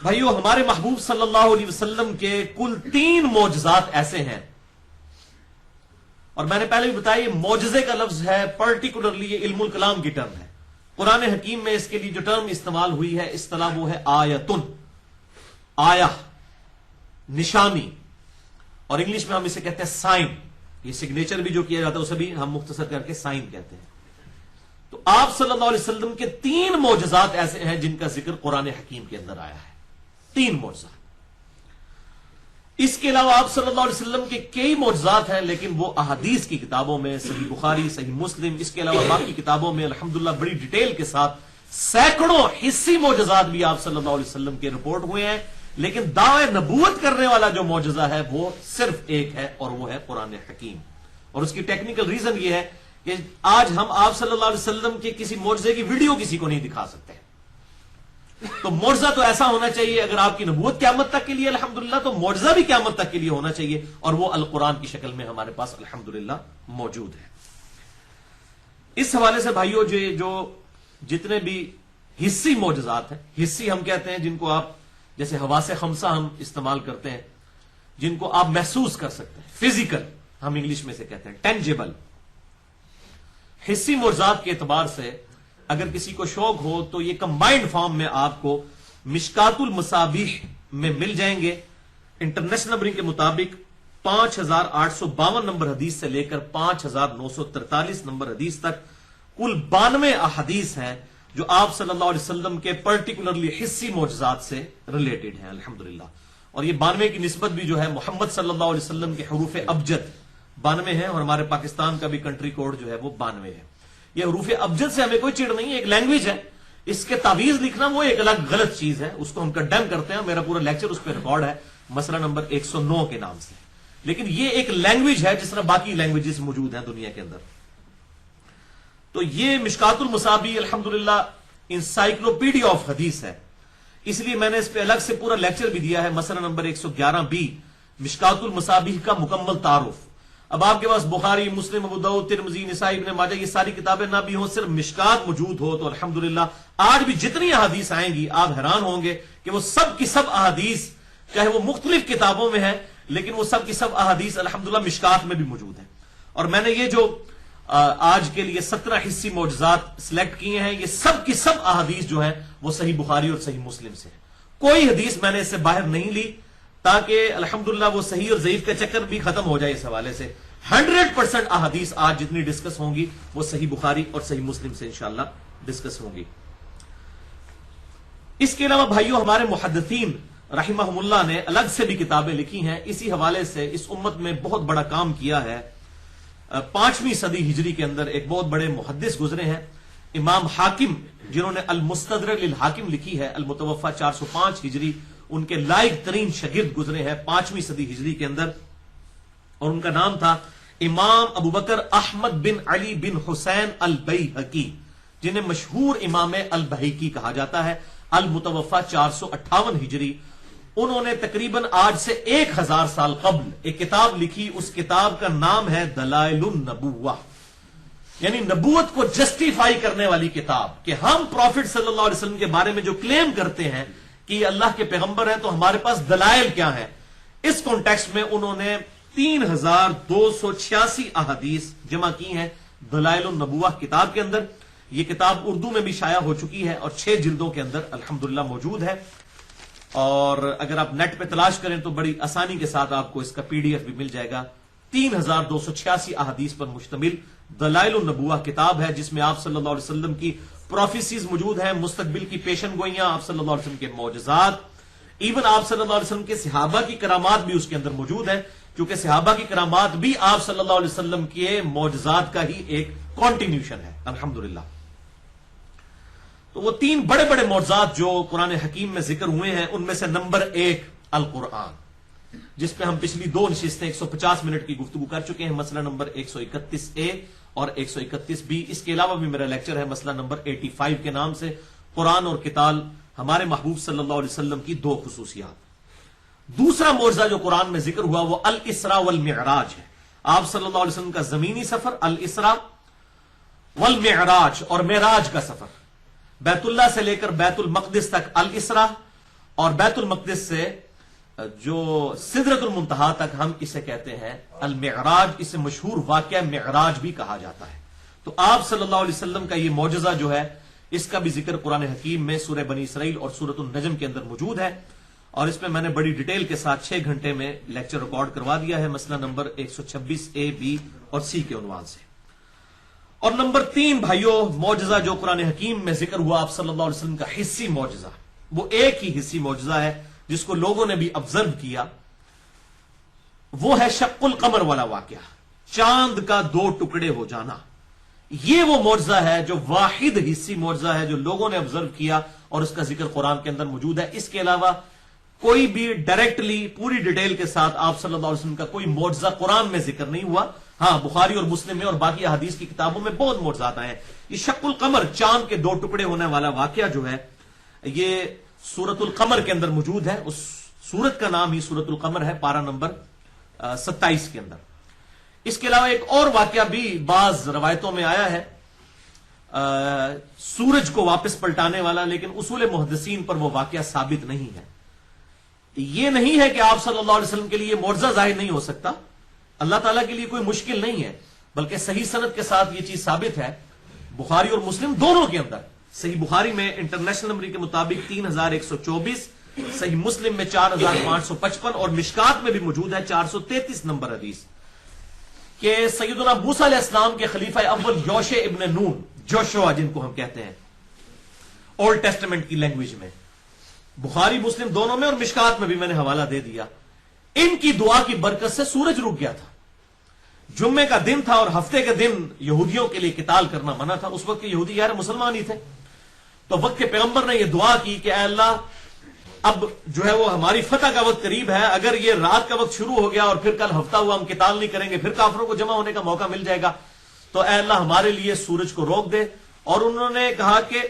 بھائیو، ہمارے محبوب صلی اللہ علیہ وسلم کے کل 3 معجزات ایسے ہیں، اور میں نے پہلے بھی بتایا یہ معجزے کا لفظ ہے، پرٹیکولرلی یہ علم الکلام کی ٹرم ہے۔ قرآن حکیم میں اس کے لیے جو ٹرم استعمال ہوئی ہے اصطلاح وہ ہے آیتن، آیا، نشانی، اور انگلش میں ہم اسے کہتے ہیں سائن۔ یہ سگنیچر بھی جو کیا جاتا ہے اسے بھی ہم مختصر کر کے سائن کہتے ہیں۔ تو آپ صلی اللہ علیہ وسلم کے 3 معجزات ایسے ہیں جن کا ذکر قرآن حکیم کے اندر آیا ہے، 3 معجزات۔ اس کے علاوہ آپ صلی اللہ علیہ وسلم کے کئی معجزات ہیں، لیکن وہ احادیث کی کتابوں میں، صحیح بخاری، صحیح مسلم، اس کے علاوہ باقی کتابوں میں الحمدللہ بڑی ڈیٹیل کے ساتھ سینکڑوں حصی معجزات بھی آپ صلی اللہ علیہ وسلم کے رپورٹ ہوئے ہیں، لیکن دعوی نبوت کرنے والا جو معجزہ ہے وہ صرف ایک ہے، اور وہ ہے قرآن حکیم۔ اور اس کی ٹیکنیکل ریزن یہ ہے کہ آج ہم آپ صلی اللہ علیہ وسلم کے کسی معجزے کی ویڈیو کسی کو نہیں دکھا سکتے۔ تو معجزہ تو ایسا ہونا چاہیے، اگر آپ کی نبوت قیامت تک کے لیے الحمدللہ، تو معجزہ بھی قیامت تک کے لیے ہونا چاہیے، اور وہ القرآن کی شکل میں ہمارے پاس الحمدللہ موجود ہے۔ اس حوالے سے بھائیو، جو جتنے بھی حصی معجزات ہیں، حصی ہم کہتے ہیں جن کو آپ جیسے حواس خمسہ ہم استعمال کرتے ہیں، جن کو آپ محسوس کر سکتے ہیں، فزیکل ہم انگلش میں سے کہتے ہیں، ٹینجیبل۔ حصی معجزات کے اعتبار سے اگر کسی کو شوق ہو تو یہ کمبائنڈ فارم میں آپ کو مشکات المصابیح میں مل جائیں گے۔ انٹرنیشنل نمبرنگ کے مطابق 5852 نمبر حدیث سے لے کر 5943 نمبر حدیث تک کل 92 احادیث ہیں جو آپ صلی اللہ علیہ وسلم کے پرٹیکولرلی حصی معجزات سے ریلیٹڈ ہیں الحمدللہ۔ اور یہ 92 کی نسبت بھی جو ہے محمد صلی اللہ علیہ وسلم کے حروف ابجد 92 ہیں، اور ہمارے پاکستان کا بھی کنٹری کوڈ جو ہے وہ 92 ہے۔ یہ حروف ابجد سے ہمیں کوئی چڑ نہیں ہے، ایک لینگویج ہے، اس کے تعویذ لکھنا وہ ایک الگ غلط چیز ہے، اس کو ہم کنڈیم کرتے ہیں، میرا پورا لیکچر اس پہ ریکارڈ ہے مسئلہ نمبر 109 کے نام سے۔ لیکن یہ ایک لینگویج ہے جس طرح باقی لینگویجز موجود ہیں دنیا کے اندر۔ تو یہ مشکات المصابیح الحمدللہ انسائکلوپیڈیا آف حدیث ہے، اس لیے میں نے اس پہ الگ سے پورا لیکچر بھی دیا ہے، مسئلہ نمبر 111B مشکات المصابیح کا مکمل تعارف۔ اب آپ کے پاس بخاری، مسلم، ابو داؤد، ترمذی، نسائی، ابن ماجہ یہ ساری کتابیں نہ بھی ہوں، صرف مشکات موجود ہو، تو الحمدللہ آج بھی جتنی احادیث آئیں گی آپ حیران ہوں گے کہ وہ سب کی سب احادیث، چاہے وہ مختلف کتابوں میں ہیں، لیکن وہ سب کی سب احادیث الحمدللہ مشکات میں بھی موجود ہیں۔ اور میں نے یہ جو آج کے لیے 17 حصی معجزات سلیکٹ کیے ہیں، یہ سب کی سب احادیث جو ہیں وہ صحیح بخاری اور صحیح مسلم سے ہیں، کوئی حدیث میں نے اس سے باہر نہیں لی، تاکہ الحمدللہ وہ صحیح اور ضعیف کا چکر بھی ختم ہو جائے۔ اس حوالے سے 100% احادیث آج جتنی ڈسکس ہوں گی وہ صحیح بخاری اور صحیح مسلم سے انشاءاللہ ڈسکس ہوں گی۔ اس کے علاوہ بھائیو، ہمارے محدثین رحمہم اللہ نے الگ سے بھی کتابیں لکھی ہیں، اسی حوالے سے اس امت میں بہت بڑا کام کیا ہے۔ 5ویں صدی ہجری کے اندر ایک بہت بڑے محدث گزرے ہیں، امام حاکم، جنہوں نے المستدرک للحاکم لکھی ہے، المتوفى 405 ہجری، ان کے لائق ترین شاگرد گزرے ہیں 5ویں صدی ہجری کے اندر، اور ان کا نام تھا امام ابو بکر احمد بن علی بن حسین البیہقی، جنہیں مشہور امام البیہقی کہا جاتا ہے، المتوفى 458 ہجری۔ انہوں نے تقریباً آج سے 1000 سال قبل ایک کتاب لکھی، اس کتاب کا نام ہے دلائل النبوہ، یعنی نبوت کو جسٹیفائی کرنے والی کتاب، کہ ہم پروفٹ صلی اللہ علیہ وسلم کے بارے میں جو کلیم کرتے ہیں کہ یہ اللہ کے پیغمبر ہیں، تو ہمارے پاس دلائل کیا ہیں۔ اس کانٹیکسٹ میں انہوں نے 3286 احادیث جمع کی ہیں دلائل النبوہ کتاب کے اندر۔ یہ کتاب اردو میں بھی شائع ہو چکی ہے اور 6 جلدوں کے اندر الحمدللہ موجود ہے، اور اگر آپ نیٹ پہ تلاش کریں تو بڑی آسانی کے ساتھ آپ کو اس کا PDF بھی مل جائے گا۔ 3286 احادیث پر مشتمل دلائل النبوہ کتاب ہے، جس میں آپ صلی اللہ علیہ وسلم کی پروفیسیز موجود ہیں، مستقبل کی پیشن گوئیاں، آپ صلی اللہ علیہ وسلم کے معجزات، ایون آپ صلی اللہ علیہ وسلم کے صحابہ کی کرامات بھی اس کے اندر موجود ہیں، کیونکہ صحابہ کی کرامات بھی آپ صلی اللہ علیہ وسلم کے معجزات کا ہی ایک کنٹینیوشن ہے الحمدللہ۔ تو وہ 3 بڑے بڑے معجزات جو قرآن حکیم میں ذکر ہوئے ہیں، ان میں سے نمبر 1 القرآن، جس پہ ہم پچھلی 2 نشستیں 150 منٹ کی گفتگو کر چکے ہیں، مسئلہ نمبر 131A اور 131B۔ اس کے علاوہ بھی میرا لیکچر ہے مسئلہ نمبر 85 کے نام سے، قرآن اور قتال، ہمارے محبوب صلی اللہ علیہ وسلم کی 2 خصوصیات۔ دوسرا معجزہ جو قرآن میں ذکر ہوا وہ الاسراء والمعراج ہے، آپ صلی اللہ علیہ وسلم کا زمینی سفر الاسراء والمعراج، اور معراج کا سفر، بیت اللہ سے لے کر بیت المقدس تک الاسراء، اور بیت المقدس سے جو سدرۃ المنتہا تک ہم اسے کہتے ہیں المعراج، اسے مشہور واقعہ معراج بھی کہا جاتا ہے۔ تو آپ صلی اللہ علیہ وسلم کا یہ معجزہ جو ہے، اس کا بھی ذکر قرآن حکیم میں سورہ بنی اسرائیل اور سورۃ النجم کے اندر موجود ہے، اور اس میں نے بڑی ڈیٹیل کے ساتھ 6 گھنٹے میں لیکچر ریکارڈ کروا دیا ہے، مسئلہ نمبر 126 A B اور C کے عنوان سے۔ اور نمبر 3 بھائیوں، معجزہ جو قرآن حکیم میں ذکر ہوا آپ صلی اللہ علیہ وسلم کا حصی معجزہ، وہ ایک ہی حصی معجزہ ہے جس کو لوگوں نے بھی آبزرو کیا، وہ ہے شق القمر والا واقعہ، چاند کا 2 ٹکڑے ہو جانا۔ یہ وہ معجزہ ہے جو واحد حصی معجزہ ہے جو لوگوں نے آبزرو کیا، اور اس کا ذکر قرآن کے اندر موجود ہے۔ اس کے علاوہ کوئی بھی ڈائریکٹلی پوری ڈیٹیل کے ساتھ آپ صلی اللہ علیہ وسلم کا کوئی معجزہ قرآن میں ذکر نہیں ہوا۔ ہاں، بخاری اور مسلم میں اور باقی احادیث کی کتابوں میں بہت معجزات آئے ہیں۔ یہ شق القمر، چاند کے 2 ٹکڑے ہونے والا واقعہ جو ہے، یہ سورۃ القمر کے اندر موجود ہے۔ اس سورت کا نام ہی سورۃ القمر ہے، پارہ نمبر 27 کے اندر۔ اس کے علاوہ ایک اور واقعہ بھی بعض روایتوں میں آیا ہے، سورج کو واپس پلٹانے والا، لیکن اصول محدثین پر وہ واقعہ ثابت نہیں ہے۔ یہ نہیں ہے کہ آپ صلی اللہ علیہ وسلم کے لیے معجزہ ظاہر نہیں ہو سکتا، اللہ تعالیٰ کے لیے کوئی مشکل نہیں ہے، بلکہ صحیح سند کے ساتھ یہ چیز ثابت ہے، بخاری اور مسلم دونوں کے اندر۔ صحیح بخاری میں انٹرنیشنل نمبر کے مطابق 3124، صحیح مسلم میں 4555، اور مشکات میں بھی موجود ہے 433 نمبر حدیث، کہ سیدنا موسیٰ علیہ السلام کے خلیفہ اول یوشع ابن نون، جوشوا جن کو ہم کہتے ہیں اولڈ ٹیسٹمنٹ کی لینگویج میں، بخاری مسلم دونوں میں اور مشکات میں بھی میں نے حوالہ دے دیا، ان کی دعا کی برکت سے سورج رک گیا تھا۔ جمعے کا دن تھا اور ہفتے کے دن یہودیوں کے لیے قتال کرنا منع تھا، اس وقت کے یہودی یار مسلمان ہی تھے، تو وقت کے پیغمبر نے یہ دعا کی کہ اے اللہ، اب جو ہے وہ ہماری فتح کا وقت قریب ہے، اگر یہ رات کا وقت شروع ہو گیا اور پھر کل ہفتہ ہوا ہم قتال نہیں کریں گے، پھر کافروں کو جمع ہونے کا موقع مل جائے گا، تو اے اللہ ہمارے لیے سورج کو روک دے۔ اور انہوں نے کہا کہ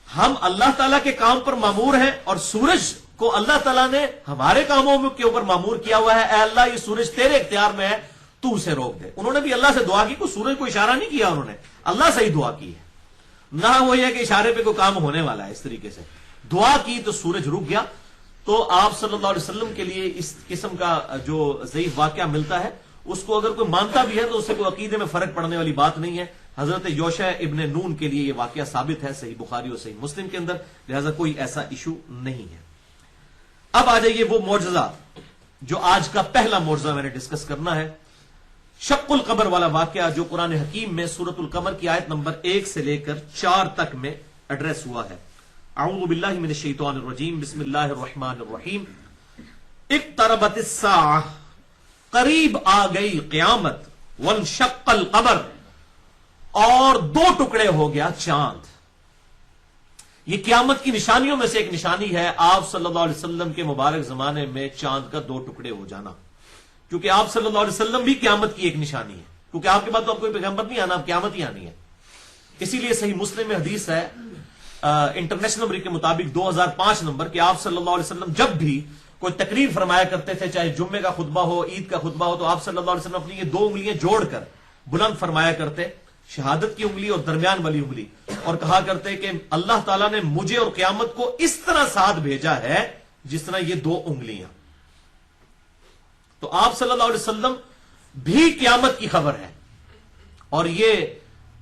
ہم اللہ تعالیٰ کے کام پر مامور ہیں، اور سورج کو اللہ تعالیٰ نے ہمارے کاموں کے اوپر مامور کیا ہوا ہے، اے اللہ یہ سورج تیرے اختیار میں ہے، تو اسے روک دے۔ انہوں نے بھی اللہ سے دعا کی، کوئی سورج کو اشارہ نہیں کیا، انہوں نے اللہ سے ہی دعا کی ہے، نہ وہ یہ کہ اشارے پہ کوئی کام ہونے والا ہے، اس طریقے سے دعا کی تو سورج رک گیا۔ تو آپ صلی اللہ علیہ وسلم کے لیے اس قسم کا جو ضعیف واقعہ ملتا ہے، اس کو اگر کوئی مانتا بھی ہے تو اس سے کوئی عقیدے میں فرق پڑنے والی بات نہیں ہے۔ حضرت یوشع ابن نون کے لیے یہ واقعہ ثابت ہے صحیح بخاری اور صحیح مسلم کے اندر، لہذا کوئی ایسا ایشو نہیں ہے۔ اب آ جائیے وہ معجزہ جو آج کا پہلا معجزہ میں نے ڈسکس کرنا ہے، شق القمر والا واقعہ جو قرآن حکیم میں سورۃ القمر کی آیت نمبر 1 سے لے کر 4 تک میں ایڈریس ہوا ہے۔ اعوذ باللہ من الشیطان الرجیم، بسم اللہ الرحمن الرحیم۔ اقتربت الساعہ، قریب آ گئی قیامت، وانشق القمر، اور 2 ٹکڑے ہو گیا چاند۔ یہ قیامت کی نشانیوں میں سے ایک نشانی ہے آپ صلی اللہ علیہ وسلم کے مبارک زمانے میں چاند کا 2 ٹکڑے ہو جانا، کیونکہ آپ صلی اللہ علیہ وسلم بھی قیامت کی ایک نشانی ہے، کیونکہ آپ کے بعد تو اب کوئی پیغمبر نہیں آنا، اب قیامت ہی آنی ہے۔ اسی لیے صحیح مسلم میں حدیث ہے انٹرنیشنل نمبر کے مطابق 2005 نمبر، کہ آپ صلی اللہ علیہ وسلم جب بھی کوئی تقریر فرمایا کرتے تھے، چاہے جمعے کا خطبہ ہو، عید کا خطبہ ہو، تو آپ صلی اللہ علیہ وسلم اپنی یہ 2 انگلیاں جوڑ کر بلند فرمایا کرتے، شہادت کی انگلی اور درمیان والی انگلی، اور کہا کرتے کہ اللہ تعالیٰ نے مجھے اور قیامت کو اس طرح ساتھ بھیجا ہے جس طرح یہ 2 انگلیاں۔ تو آپ صلی اللہ علیہ وسلم بھی قیامت کی خبر ہے، اور یہ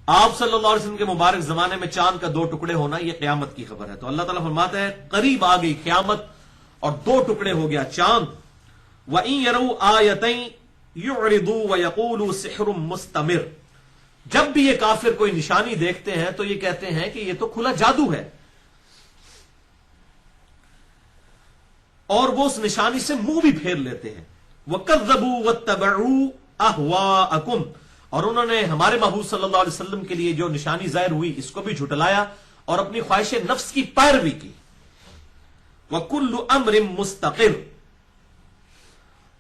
آپ صلی اللہ علیہ وسلم کے مبارک زمانے میں چاند کا 2 ٹکڑے ہونا یہ قیامت کی خبر ہے۔ تو اللہ تعالیٰ فرماتا ہے قریب آ گئی قیامت اور 2 ٹکڑے ہو گیا چاند۔ وَإِن يَرَوْا آيَةً يُعْرِضُوا وَيَقُولُوا سِحْرٌ مُسْتَمِرٌ، جب بھی یہ کافر کوئی نشانی دیکھتے ہیں تو یہ کہتے ہیں کہ یہ تو کھلا جادو ہے، اور وہ اس نشانی سے منہ بھی پھیر لیتے ہیں۔ وَكَذَّبُوا وَاتَّبَعُوا أَهْوَاءَكُمْ، اور انہوں نے ہمارے محبوب صلی اللہ علیہ وسلم کے لیے جو نشانی ظاہر ہوئی اس کو بھی جھٹلایا اور اپنی خواہش نفس کی پیروی کی۔ وَكُلُّ أَمْرٍ مُسْتَقِرٌ،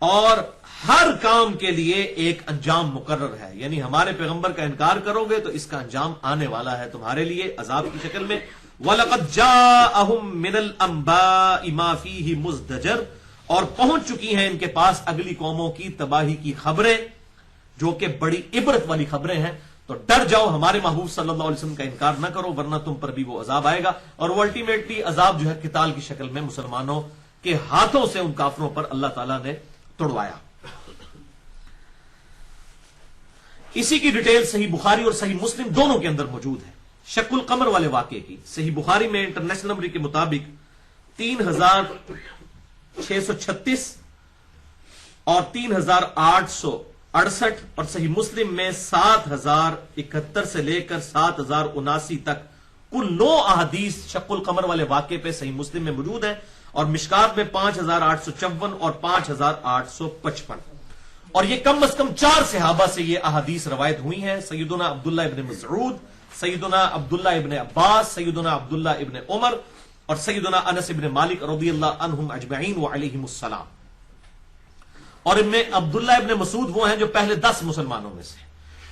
اور ہر کام کے لیے ایک انجام مقرر ہے، یعنی ہمارے پیغمبر کا انکار کرو گے تو اس کا انجام آنے والا ہے تمہارے لیے عذاب کی شکل میں۔ وَلَقَدْ جَاءَهُم مِّنَ الْأَنبَاءِ مَا فِيهِ مُزْدَجَرٌ، اور پہنچ چکی ہیں ان کے پاس اگلی قوموں کی تباہی کی خبریں جو کہ بڑی عبرت والی خبریں ہیں۔ تو ڈر جاؤ، ہمارے محبوب صلی اللہ علیہ وسلم کا انکار نہ کرو، ورنہ تم پر بھی وہ عذاب آئے گا، اور وہ الٹیمیٹلی عذاب جو ہے قتال کی شکل میں مسلمانوں کے ہاتھوں سے ان کافروں پر اللہ تعالیٰ نے توڑوایا۔ اسی کی ڈیٹیل صحیح بخاری اور صحیح مسلم دونوں کے اندر موجود ہے۔ شق القمر والے واقعے کی صحیح بخاری میں انٹرنیشنل نمبر کے مطابق 3636 اور 3868 اور صحیح مسلم میں 7071 سے لے کر 7079 تک کل 9 احادیث شق القمر والے واقعے پہ صحیح مسلم میں موجود ہیں، اور مشکات میں 5854 اور 5855، اور یہ کم از کم 4 صحابہ سے یہ احادیث روایت ہوئی ہیں، سیدنا عبداللہ ابن مسعود، سیدنا عبداللہ ابن عباس، سیدنا عبداللہ ابن عمر، اور سیدنا انس ابن مالک رضی اللہ عنہم اجمعین وعلیہم السلام۔ اور ان میں عبداللہ ابن مسعود وہ ہیں جو پہلے 10 مسلمانوں میں سے،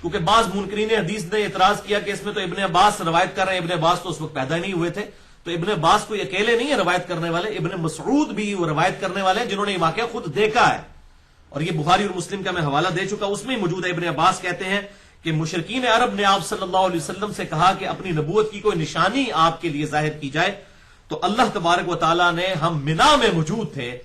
کیونکہ بعض منکرین حدیث نے اعتراض کیا کہ اس میں تو ابن عباس روایت کر رہے ہیں، ابن عباس تو اس وقت پیدا نہیں ہوئے تھے، تو ابن عباس کوئی اکیلے نہیں ہے روایت کرنے والے، ابن مسعود بھی وہ روایت کرنے والے ہیں جنہوں نے یہ واقعہ خود دیکھا ہے، اور یہ بخاری اور مسلم کا میں حوالہ دے چکا، اس میں موجود ہے۔ ابن عباس کہتے ہیں کہ مشرکین عرب نے آپ صلی اللہ علیہ وسلم سے کہا کہ اپنی نبوت کی کوئی نشانی آپ کے لیے ظاہر کی جائے، تو اللہ تبارک و تعالیٰ نے، ہم منا میں موجود تھے،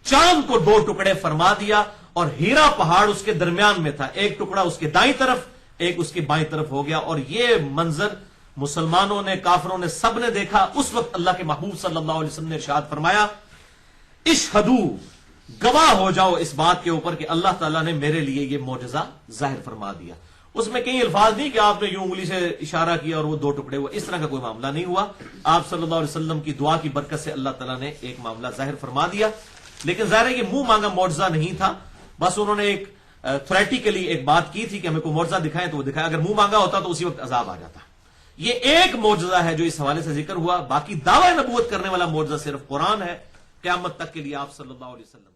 چاند کو 2 ٹکڑے فرما دیا، اور ہیرا پہاڑ اس کے درمیان میں تھا، ایک ٹکڑا اس کے دائیں طرف ایک اس کے بائیں طرف ہو گیا، اور یہ منظر مسلمانوں نے، کافروں نے، سب نے دیکھا۔ اس وقت اللہ کے محبوب صلی اللہ علیہ وسلم نے ارشاد فرمایا، اشہدو، گواہ ہو جاؤ اس بات کے اوپر کہ اللہ تعالیٰ نے میرے لیے یہ معجزہ ظاہر فرما دیا۔ اس میں کئی الفاظ نہیں کہ آپ نے یوں انگلی سے اشارہ کیا اور وہ 2 ٹکڑے ہوئے، اس طرح کا کوئی معاملہ نہیں ہوا۔ آپ صلی اللہ علیہ وسلم کی دعا کی برکت سے اللہ تعالیٰ نے ایک معاملہ ظاہر فرما دیا، لیکن ظاہر ہے یہ منہ مانگا معجزہ نہیں تھا، بس انہوں نے ایک تھریٹیکلی ایک بات کی تھی کہ ہمیں کوئی معجزہ دکھائیں تو وہ دکھایا، اگر منہ مانگا ہوتا تو اسی وقت عذاب آ جاتا۔ یہ ایک معجزہ ہے جو اس حوالے سے ذکر ہوا، باقی دعوی نبوت کرنے والا معجزہ صرف قرآن ہے، قیامت تک کے لیے آپ صلی اللہ علیہ وسلم